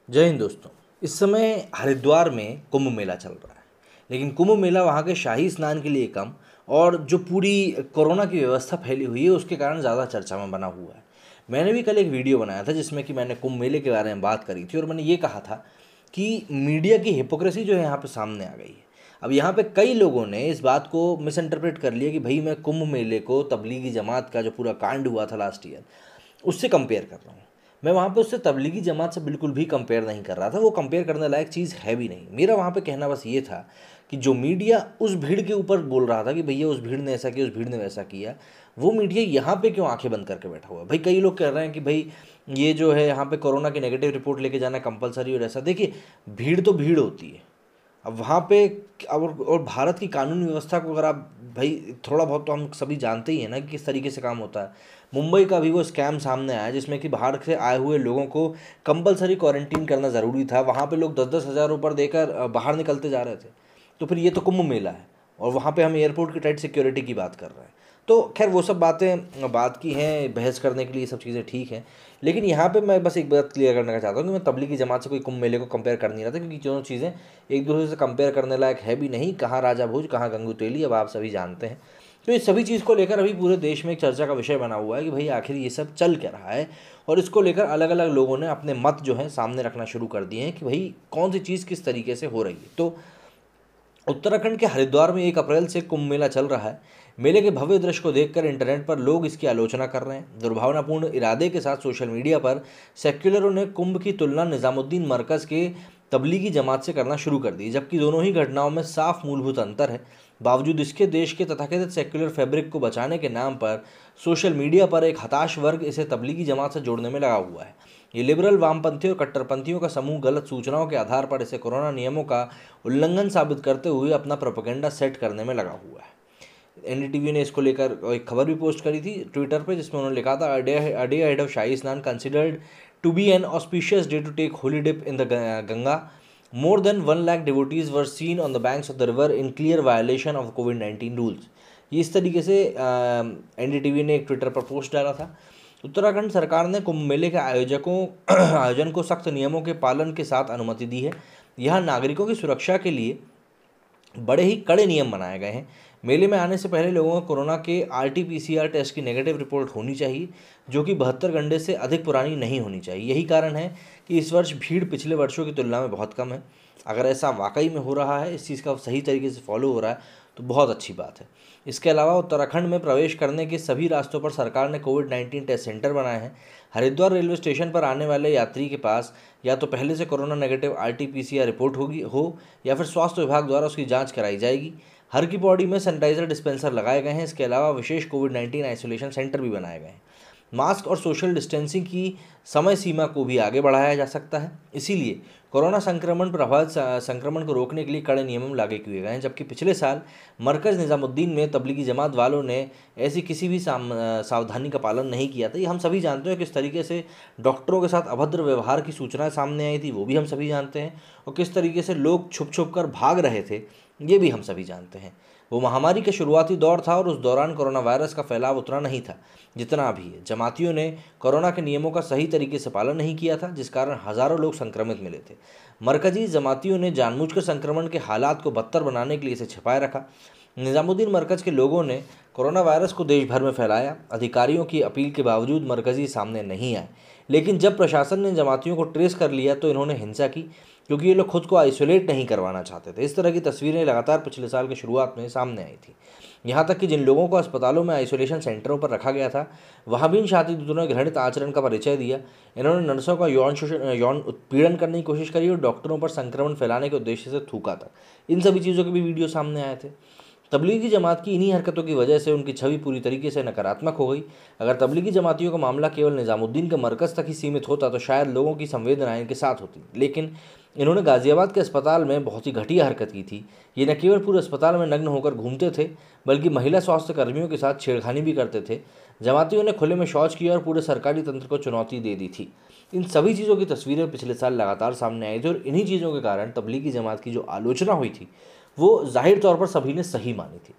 जय हिंद दोस्तों। इस समय हरिद्वार में कुंभ मेला चल रहा है, लेकिन कुंभ मेला वहाँ के शाही स्नान के लिए कम और जो पूरी कोरोना की व्यवस्था फैली हुई है उसके कारण ज़्यादा चर्चा में बना हुआ है। मैंने भी कल एक वीडियो बनाया था जिसमें कि मैंने कुंभ मेले के बारे में बात करी थी और मैंने ये कहा था कि मीडिया की हिपोक्रेसी जो है यहाँ पे सामने आ गई है। अब यहाँ पे कई लोगों ने इस बात को मिसइंटरप्रेट कर लिया कि भाई मैं कुंभ मेले को तबलीगी जमात का जो पूरा कांड हुआ था लास्ट ईयर उससे कंपेयर कर रहा हूँ। मैं वहाँ पे उससे तबलीगी जमात से बिल्कुल भी कंपेयर नहीं कर रहा था, वो कंपेयर करने लायक चीज़ है भी नहीं। मेरा वहाँ पे कहना बस ये था कि जो मीडिया उस भीड़ के ऊपर बोल रहा था कि भैया उस भीड़ ने ऐसा किया, उस भीड़ ने वैसा किया, वो मीडिया यहाँ पे क्यों आंखें बंद करके बैठा हुआ है। भाई कई लोग कह रहे हैं कि भाई ये जो है यहाँ पे कोरोना की नेगेटिव रिपोर्ट लेके जाना कंपलसरी और ऐसा। देखिए, भीड़ तो भीड़ होती है। अब वहाँ पे और भारत की कानून व्यवस्था को अगर आप भाई थोड़ा बहुत तो हम सभी जानते ही हैं ना कि किस तरीके से काम होता है। मुंबई का भी वो स्कैम सामने आया जिसमें कि बाहर से आए हुए लोगों को कंपलसरी क्वारंटीन करना ज़रूरी था। वहाँ पे लोग 10-10 हज़ार ऊपर देकर बाहर निकलते जा रहे थे। तो फिर ये तो कुंभ मेला है और वहाँ पे हम एयरपोर्ट की टाइट सिक्योरिटी की बात कर रहे हैं। तो खैर वो सब बातें बात की हैं, बहस करने के लिए सब चीज़ें ठीक हैं। लेकिन यहाँ पे मैं बस एक बात क्लियर करना चाहता हूँ कि मैं तबलीगी जमात से कोई कुंभ मेले को कंपेयर कर नहीं रहा था, क्योंकि दोनों चीज़ें एक दूसरे से कंपेयर करने लायक है भी नहीं। कहाँ राजा भोज, कहाँ गंगू तेली, अब आप सभी जानते हैं। तो इस सभी चीज़ को लेकर अभी पूरे देश में एक चर्चा का विषय बना हुआ है कि भाई आखिर ये सब चल क्या रहा है, और इसको लेकर अलग अलग लोगों ने अपने मत जो है सामने रखना शुरू कर दिए हैं कि भाई कौन सी चीज़ किस तरीके से हो रही है। तो उत्तराखंड के हरिद्वार में 1 अप्रैल से कुंभ मेला चल रहा है। मेले के भव्य दृश्य को देखकर इंटरनेट पर लोग इसकी आलोचना कर रहे हैं। दुर्भावनापूर्ण इरादे के साथ सोशल मीडिया पर सेक्युलरों ने कुंभ की तुलना निजामुद्दीन मरकज़ के तबलीगी जमात से करना शुरू कर दी, जबकि दोनों ही घटनाओं में साफ मूलभूत अंतर है। बावजूद इसके देश के तथाकथित सेक्युलर फैब्रिक को बचाने के नाम पर सोशल मीडिया पर एक हताश वर्ग इसे तबलीगी जमात से जोड़ने में लगा हुआ है। ये लिबरल, वामपंथी और कट्टरपंथियों का समूह गलत सूचनाओं के आधार पर इसे कोरोना नियमों का उल्लंघन साबित करते हुए अपना प्रोपेगेंडा सेट करने में लगा हुआ है। एनडीटीवी ने इसको लेकर एक खबर भी पोस्ट करी थी ट्विटर पे, जिसमें उन्होंने लिखा था, a day ahead of Shahi Snan considered to be an auspicious day to take holy dip in the Ganga. More than 1 lakh devotees were seen on the banks of the river in clear violation of कोविड-19 rules. ये इस तरीके से NDTV ने एक Twitter पर post डाला था। उत्तराखंड सरकार ने कुंभ मेले के आयोजन को सख्त नियमों के पालन के साथ अनुमति दी है। यहाँ नागरिकों की सुरक्षा के लिए बड़े ही कड़े नियम बनाए गए हैं। मेले में आने से पहले लोगों को कोरोना के आरटी-पीसीआर टेस्ट की नेगेटिव रिपोर्ट होनी चाहिए, जो कि 72 घंटे से अधिक पुरानी नहीं होनी चाहिए। यही कारण है कि इस वर्ष भीड़ पिछले वर्षों की तुलना में बहुत कम है। अगर ऐसा वाकई में हो रहा है, इस चीज़ का सही तरीके से फॉलो हो रहा है, तो बहुत अच्छी बात है। इसके अलावा उत्तराखंड में प्रवेश करने के सभी रास्तों पर सरकार ने कोविड-19 टेस्ट सेंटर बनाए हैं। हरिद्वार रेलवे स्टेशन पर आने वाले यात्री के पास या तो पहले से कोरोना नेगेटिव आरटी-पीसीआर रिपोर्ट होगी या फिर स्वास्थ्य विभाग द्वारा उसकी जांच कराई जाएगी। हर की बॉडी में सैनिटाइजर डिस्पेंसर लगाए गए हैं। इसके अलावा विशेष कोविड-19 आइसोलेशन सेंटर भी बनाए गए हैं। मास्क और सोशल डिस्टेंसिंग की समय सीमा को भी आगे बढ़ाया जा सकता है। इसीलिए कोरोना संक्रमण को रोकने के लिए कड़े नियम लागू किए गए हैं। जबकि पिछले साल मरकज़ निज़ामुद्दीन में तबलीगी जमात वालों ने ऐसी किसी भी सावधानी का पालन नहीं किया था। ये हम सभी जानते हैं किस तरीके से डॉक्टरों के साथ अभद्र व्यवहार की सूचनाएं सामने आई थी, वो भी हम सभी जानते हैं। और किस तरीके से लोग छुप छुप कर भाग रहे थे, ये भी हम सभी जानते हैं। वो महामारी का शुरुआती दौर था और उस दौरान कोरोना वायरस का फैलाव उतना नहीं था जितना अभी है। जमातियों ने कोरोना के नियमों का सही तरीके से पालन नहीं किया था, जिस कारण हज़ारों लोग संक्रमित मिले थे। मरकजी जमातियों ने जानबूझकर संक्रमण के हालात को बदतर बनाने के लिए इसे छिपाए रखा। निज़ामुद्दीन मरकज़ के लोगों ने कोरोना वायरस को देश भर में फैलाया। अधिकारियों की अपील के बावजूद मरकजी सामने नहीं आए, लेकिन जब प्रशासन ने जमातियों को ट्रेस कर लिया तो इन्होंने हिंसा की, क्योंकि ये लोग खुद को आइसोलेट नहीं करवाना चाहते थे। इस तरह की तस्वीरें लगातार पिछले साल की शुरुआत में सामने आई थी। यहाँ तक कि जिन लोगों को अस्पतालों में आइसोलेशन सेंटरों पर रखा गया था, वहाँ भी इन शातिरतों ने घृणित आचरण का परिचय दिया। इन्होंने नर्सों का यौन उत्पीड़न करने की कोशिश करी और डॉक्टरों पर संक्रमण फैलाने के उद्देश्य से थूका था। इन सभी चीज़ों के भी वीडियो सामने आए थे। तबलीगी जमात की इन्हीं हरकतों की वजह से उनकी छवि पूरी तरीके से नकारात्मक हो गई। अगर तबलीगी जमातियों का मामला केवल निज़ामुद्दीन के मरकज़ तक ही सीमित होता तो शायद लोगों की संवेदनाएं इनके साथ होती, लेकिन इन्होंने गाज़ियाबाद के अस्पताल में बहुत ही घटिया हरकत की थी। ये न केवल पूरे अस्पताल में नग्न होकर घूमते थे, बल्कि महिला स्वास्थ्य कर्मियों के साथ छेड़खानी भी करते थे। जमातियों ने खुले में शौच किया और पूरे सरकारी तंत्र को चुनौती दे दी थी। इन सभी चीज़ों की तस्वीरें पिछले साल लगातार सामने आई थी और इन्हीं चीज़ों के कारण तबलीगी जमात की जो आलोचना हुई थी वो जाहिर तौर पर सभी ने सही मानी थी।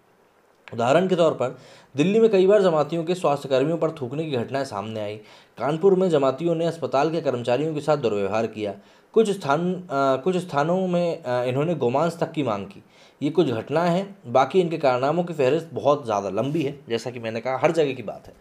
उदाहरण के तौर पर दिल्ली में कई बार जमातियों के स्वास्थ्यकर्मियों पर थूकने की घटनाएं सामने आई। कानपुर में जमातियों ने अस्पताल के कर्मचारियों के साथ दुर्व्यवहार किया। कुछ स्थानों में इन्होंने गोमांस तक की मांग की। ये कुछ घटनाएं हैं, बाकी इनके कारनामों की फहरिस्त बहुत ज़्यादा लंबी है, जैसा कि मैंने कहा हर जगह की बात है।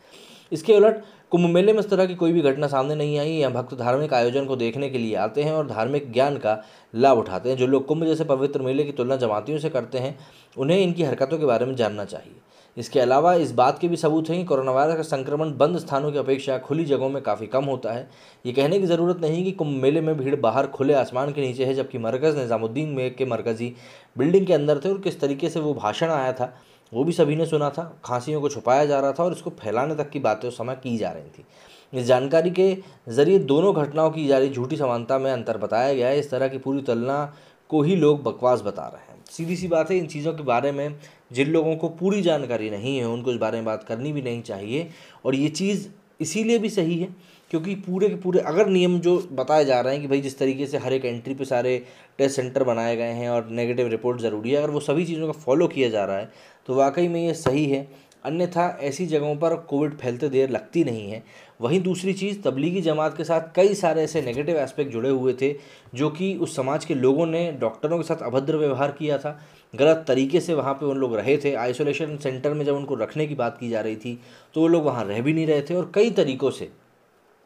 इसके उलट कुंभ मेले में इस तरह की कोई भी घटना सामने नहीं आई। यहाँ भक्त धार्मिक आयोजन को देखने के लिए आते हैं और धार्मिक ज्ञान का लाभ उठाते हैं। जो लोग कुंभ जैसे पवित्र मेले की तुलना जमातियों से करते हैं, उन्हें इनकी हरकतों के बारे में जानना चाहिए। इसके अलावा इस बात के भी सबूत हैं कि कोरोना वायरस का संक्रमण बंद स्थानों की अपेक्षा खुली जगहों में काफ़ी कम होता है। ये कहने की ज़रूरत नहीं कि कुंभ मेले में भीड़ बाहर खुले आसमान के नीचे है, जबकि मरकज़ निज़ामुद्दीन में के मरकज़ी बिल्डिंग के अंदर थे और किस तरीके से वो भाषण आया था वो भी सभी ने सुना था। खांसियों को छुपाया जा रहा था और इसको फैलाने तक की बातें उस समय की जा रही थी। इस जानकारी के जरिए दोनों घटनाओं की जा रही झूठी समानता में अंतर बताया गया है। इस तरह की पूरी तुलना को ही लोग बकवास बता रहे हैं। सीधी सी बात है, इन चीज़ों के बारे में जिन लोगों को पूरी जानकारी नहीं है उनको इस बारे में बात करनी भी नहीं चाहिए। और ये चीज़ इसीलिए भी सही है क्योंकि पूरे के पूरे अगर नियम जो बताए जा रहे हैं कि भाई जिस तरीके से हर एक एंट्री पे सारे टेस्ट सेंटर बनाए गए हैं और नेगेटिव रिपोर्ट ज़रूरी है, अगर वो सभी चीज़ों का फॉलो किया जा रहा है तो वाकई में ये सही है। अन्यथा ऐसी जगहों पर कोविड फैलते देर लगती नहीं है। वहीं दूसरी चीज़, तबलीगी जमात के साथ कई सारे ऐसे नेगेटिव एस्पेक्ट जुड़े हुए थे जो कि उस समाज के लोगों ने डॉक्टरों के साथ अभद्र व्यवहार किया था, गलत तरीके से वहाँ पे उन लोग रहे थे। आइसोलेशन सेंटर में जब उनको रखने की बात की जा रही थी तो वो लोग वहाँ रह भी नहीं रहे थे और कई तरीक़ों से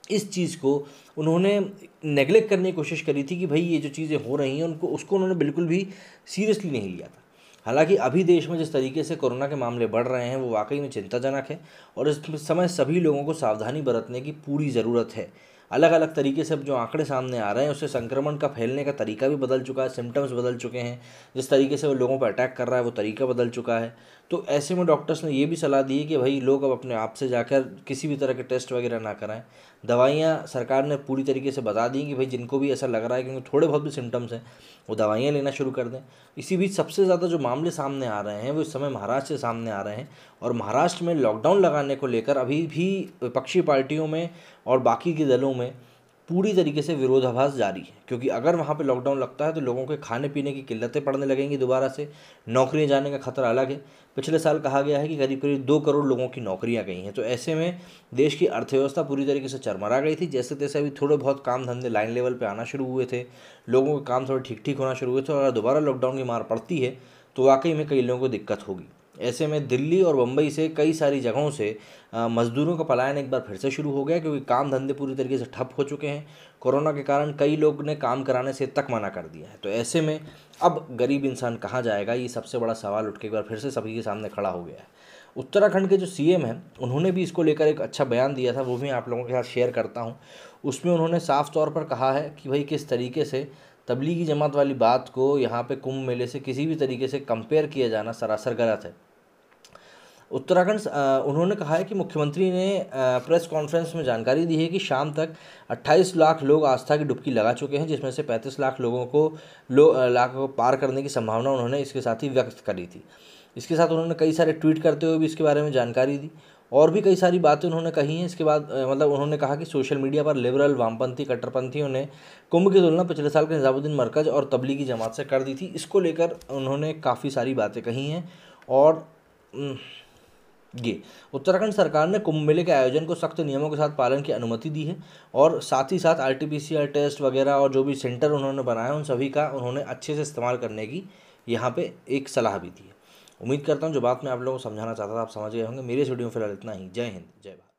इस चीज़ को उन्होंने नेगलेक्ट करने की कोशिश करी थी कि भाई ये जो चीज़ें हो रही हैं उसको उन्होंने बिल्कुल भी सीरियसली नहीं लिया था। हालांकि अभी देश में जिस तरीके से कोरोना के मामले बढ़ रहे हैं वो वाकई में चिंताजनक है और इस समय सभी लोगों को सावधानी बरतने की पूरी ज़रूरत है। अलग अलग तरीके से अब जो आंकड़े सामने आ रहे हैं उससे संक्रमण का फैलने का तरीका भी बदल चुका है, सिम्टम्स बदल चुके हैं, जिस तरीके से वो लोगों पर अटैक कर रहा है वो तरीका बदल चुका है। तो ऐसे में डॉक्टर्स ने ये भी सलाह दी है कि भाई लोग अब अपने आप से जाकर किसी भी तरह के टेस्ट वगैरह ना कराएं। दवाइयाँ सरकार ने पूरी तरीके से बता दी कि भाई जिनको भी ऐसा लग रहा है कि थोड़े बहुत भी सिम्टम्स हैं वो दवाइयाँ लेना शुरू कर दें। इसी बीच सबसे ज़्यादा जो मामले सामने आ रहे हैं वो इस समय महाराष्ट्र से सामने आ रहे हैं और महाराष्ट्र में लॉकडाउन लगाने को लेकर अभी भी विपक्षी पार्टियों में और बाकी के दलों में पूरी तरीके से विरोधाभास जारी है। क्योंकि अगर वहाँ पे लॉकडाउन लगता है तो लोगों के खाने पीने की किल्लतें पड़ने लगेंगी दोबारा से, नौकरियाँ जाने का खतरा अलग है। पिछले साल कहा गया है कि करीब करीब 2 करोड़ लोगों की नौकरियाँ गई हैं। तो ऐसे में देश की अर्थव्यवस्था पूरी तरीके से चरमरा गई थी। जैसे तैसे अभी थोड़े बहुत काम धंधे लाइन लेवल पर आना शुरू हुए थे, लोगों के काम थोड़े ठीक ठीक होना शुरू हुए थे और अगर दोबारा लॉकडाउन की मार पड़ती है तो वाकई में कई लोगों को दिक्कत होगी। ऐसे में दिल्ली और मुंबई से कई सारी जगहों से मज़दूरों का पलायन एक बार फिर से शुरू हो गया क्योंकि काम धंधे पूरी तरीके से ठप हो चुके हैं। कोरोना के कारण कई लोग ने काम कराने से तक मना कर दिया है। तो ऐसे में अब गरीब इंसान कहाँ जाएगा, ये सबसे बड़ा सवाल उठ के एक बार फिर से सभी के सामने खड़ा हो गया है। उत्तराखंड के जो सीएम हैं उन्होंने भी इसको लेकर एक अच्छा बयान दिया था, वो भी आप लोगों के साथ शेयर करता हूँ। उसमें उन्होंने साफ तौर पर कहा है कि भाई किस तरीके से तबलीगी जमात वाली बात को यहाँ पे कुंभ मेले से किसी भी तरीके से कंपेयर किया जाना सरासर गलत है। उत्तराखंड उन्होंने कहा है कि मुख्यमंत्री ने प्रेस कॉन्फ्रेंस में जानकारी दी है कि शाम तक 28 लाख लोग आस्था की डुबकी लगा चुके हैं, जिसमें से 35 लाख लोगों को लाख को पार करने की संभावना उन्होंने इसके साथ ही व्यक्त करी थी। इसके साथ उन्होंने कई सारे ट्वीट करते हुए भी इसके बारे में जानकारी दी और भी कई सारी बातें उन्होंने कही हैं। इसके बाद मतलब उन्होंने कहा कि सोशल मीडिया पर लिबरल, वामपंथी, कट्टरपंथियों ने कुंभ की तुलना पिछले साल के निज़ामुद्दीन मरकज़ और तबलीगी जमात से कर दी थी। इसको लेकर उन्होंने काफ़ी सारी बातें कही हैं और ये उत्तराखंड सरकार ने कुंभ मेले के आयोजन को सख्त नियमों के साथ पालन की अनुमति दी है और साथ ही साथ RT-PCR टेस्ट वगैरह और जो भी सेंटर उन्होंने बनाया उन सभी का उन्होंने अच्छे से इस्तेमाल करने की यहाँ पे एक सलाह भी दी है। उम्मीद करता हूँ जो बात मैं आप लोगों को समझाना चाहता था आप समझ गए होंगे। मेरे इस वीडियो में फिलहाल इतना ही। जय हिंद, जय भारत।